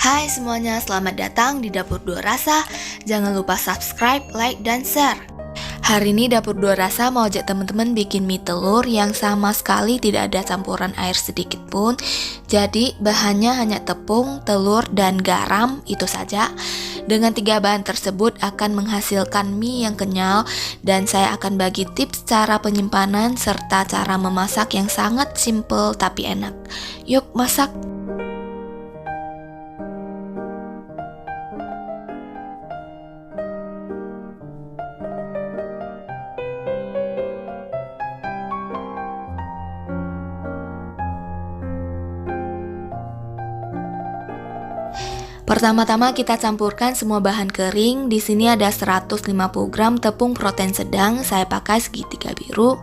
Hai semuanya, selamat datang di Dapur Dua Rasa. Jangan lupa subscribe, like, dan share. Hari ini Dapur Dua Rasa mau ajak teman-teman bikin mie telur yang sama sekali tidak ada campuran air sedikit pun. Jadi bahannya hanya tepung, telur, dan garam, itu saja. Dengan 3 bahan tersebut akan menghasilkan mie yang kenyal, dan saya akan bagi tips cara penyimpanan serta cara memasak yang sangat simple tapi enak. Yuk masak! Pertama-tama kita campurkan semua bahan kering. Di sini ada 150 gram tepung protein sedang, saya pakai segitiga biru.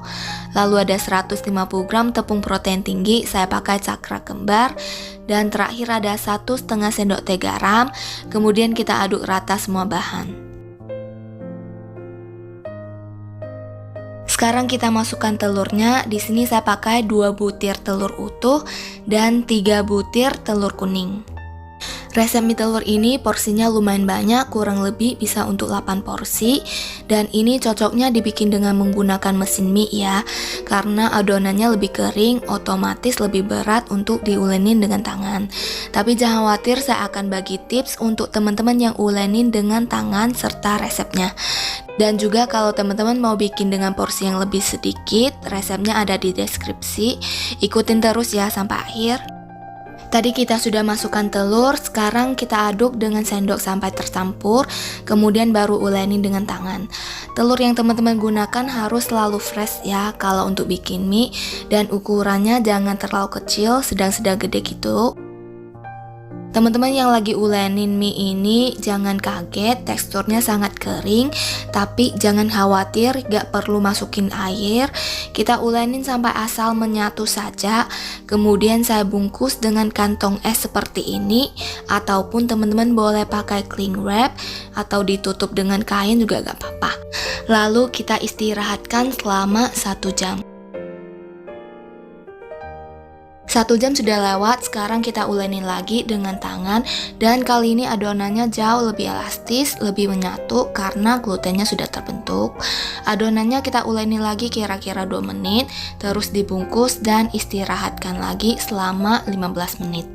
Lalu ada 150 gram tepung protein tinggi, saya pakai cakra kembar. Dan terakhir ada 1,5 sendok teh garam. Kemudian kita aduk rata semua bahan. Sekarang kita masukkan telurnya. Di sini saya pakai 2 butir telur utuh dan 3 butir telur kuning. Resep mie telur ini porsinya lumayan banyak, kurang lebih bisa untuk 8 porsi. Dan ini cocoknya dibikin dengan menggunakan mesin mie ya, karena adonannya lebih kering, otomatis lebih berat untuk diulenin dengan tangan. Tapi jangan khawatir, saya akan bagi tips untuk teman-teman yang ulenin dengan tangan serta resepnya. Dan juga kalau teman-teman mau bikin dengan porsi yang lebih sedikit, resepnya ada di deskripsi. Ikutin terus ya sampai akhir. Tadi kita sudah masukkan telur, sekarang kita aduk dengan sendok sampai tercampur, kemudian baru ulenin dengan tangan. Telur yang teman-teman gunakan harus selalu fresh ya kalau untuk bikin mie, dan ukurannya jangan terlalu kecil, sedang-sedang gede gitu. Teman-teman yang lagi ulenin mie ini jangan kaget, teksturnya sangat kering, tapi jangan khawatir, gak perlu masukin air. Kita ulenin sampai asal menyatu saja. Kemudian saya bungkus dengan kantong es seperti ini, ataupun teman-teman boleh pakai cling wrap atau ditutup dengan kain juga gak apa-apa. Lalu kita istirahatkan selama 1 jam. 1 jam sudah lewat, sekarang kita ulenin lagi dengan tangan, dan kali ini adonannya jauh lebih elastis, lebih menyatu karena glutennya sudah terbentuk. Adonannya kita ulenin lagi kira-kira 2 menit, terus dibungkus dan istirahatkan lagi selama 15 menit.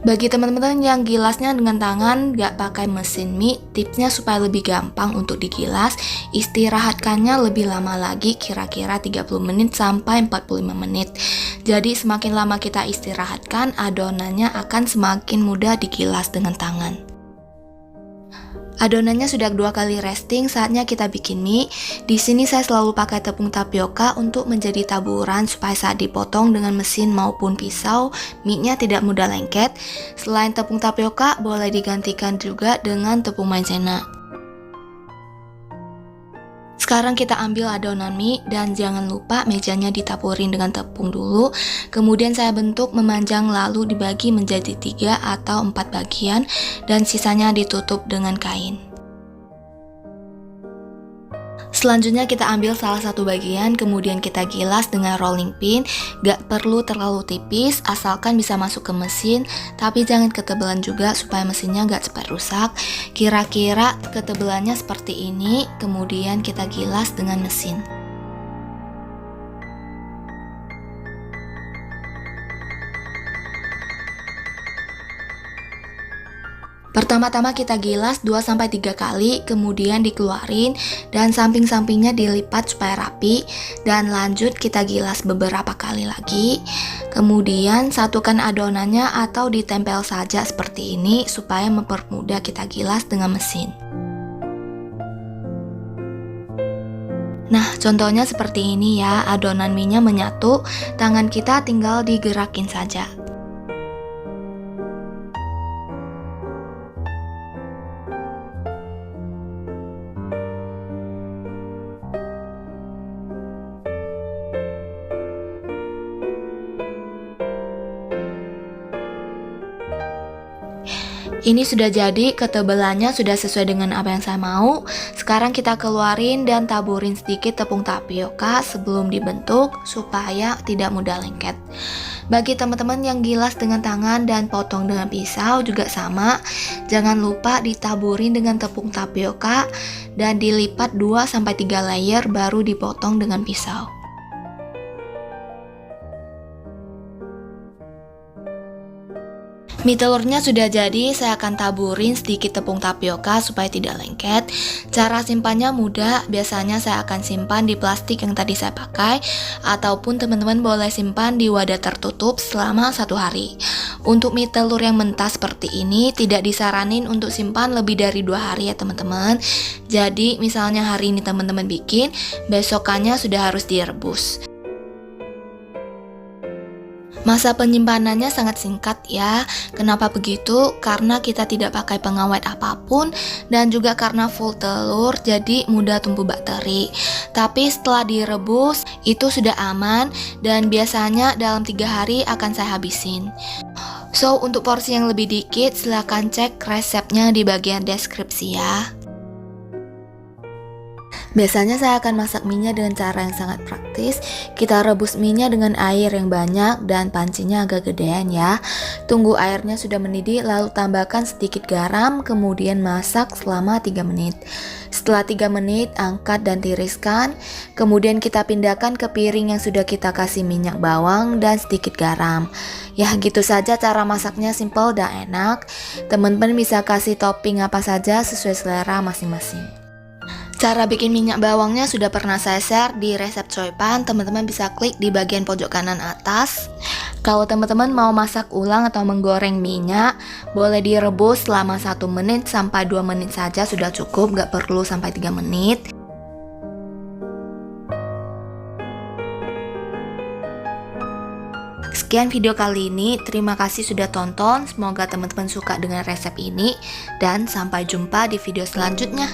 Bagi teman-teman yang gilasnya dengan tangan gak pakai mesin mie, tipsnya supaya lebih gampang untuk digilas, istirahatkannya lebih lama lagi, kira-kira 30 menit sampai 45 menit. Jadi semakin lama kita istirahatkan, adonannya akan semakin mudah digilas dengan tangan. Adonannya sudah 2 kali resting, saatnya kita bikin mie. Di sini saya selalu pakai tepung tapioka untuk menjadi taburan supaya saat dipotong dengan mesin maupun pisau, mie-nya tidak mudah lengket. Selain tepung tapioka, boleh digantikan juga dengan tepung maizena. Sekarang kita ambil adonan mie dan jangan lupa mejanya ditaburin dengan tepung dulu. Kemudian saya bentuk memanjang lalu dibagi menjadi 3 atau 4 bagian dan sisanya ditutup dengan kain. Selanjutnya kita ambil salah satu bagian, kemudian kita gilas dengan rolling pin. Gak perlu terlalu tipis, asalkan bisa masuk ke mesin, tapi jangan ketebalan juga supaya mesinnya gak cepat rusak. Kira-kira ketebalannya seperti ini, kemudian kita gilas dengan mesin. Pertama-tama kita gilas 2-3 kali, kemudian dikeluarin dan samping-sampingnya dilipat supaya rapi, dan lanjut kita gilas beberapa kali lagi. Kemudian satukan adonannya atau ditempel saja seperti ini supaya mempermudah kita gilas dengan mesin. Nah, contohnya seperti ini ya, adonan mie-nya menyatu, tangan kita tinggal digerakin saja. Ini sudah jadi, ketebalannya sudah sesuai dengan apa yang saya mau. Sekarang kita keluarin dan taburin sedikit tepung tapioka sebelum dibentuk supaya tidak mudah lengket. Bagi teman-teman yang gilas dengan tangan dan potong dengan pisau juga sama. Jangan lupa ditaburin dengan tepung tapioka dan dilipat 2-3 layer baru dipotong dengan pisau. Mie telurnya sudah jadi, saya akan taburin sedikit tepung tapioka supaya tidak lengket. Cara simpannya mudah, biasanya saya akan simpan di plastik yang tadi saya pakai, ataupun teman-teman boleh simpan di wadah tertutup selama 1 hari. Untuk mie telur yang mentah seperti ini, tidak disaranin untuk simpan lebih dari 2 hari ya teman-teman. Jadi misalnya hari ini teman-teman bikin, besokannya sudah harus direbus. Masa penyimpanannya sangat singkat ya. Kenapa begitu? Karena kita tidak pakai pengawet apapun dan juga karena full telur jadi mudah tumbuh bakteri. Tapi setelah direbus itu sudah aman dan biasanya dalam 3 hari akan saya habisin. So untuk porsi yang lebih dikit silahkan cek resepnya di bagian deskripsi ya. Biasanya saya akan masak mie-nya dengan cara yang sangat praktis. Kita rebus mie-nya dengan air yang banyak dan pancinya agak gedean ya. Tunggu airnya sudah mendidih lalu tambahkan sedikit garam, kemudian masak selama 3 menit. Setelah 3 menit angkat dan tiriskan. Kemudian kita pindahkan ke piring yang sudah kita kasih minyak bawang dan sedikit garam. Ya gitu saja cara masaknya, simple dan enak. Teman-teman bisa kasih topping apa saja sesuai selera masing-masing. Cara bikin minyak bawangnya sudah pernah saya share di resep coipan, teman-teman bisa klik di bagian pojok kanan atas. Kalau teman-teman mau masak ulang atau menggoreng minyak, boleh direbus selama 1 menit sampai 2 menit saja sudah cukup, gak perlu sampai 3 menit. Sekian video kali ini, terima kasih sudah tonton, semoga teman-teman suka dengan resep ini, dan sampai jumpa di video selanjutnya.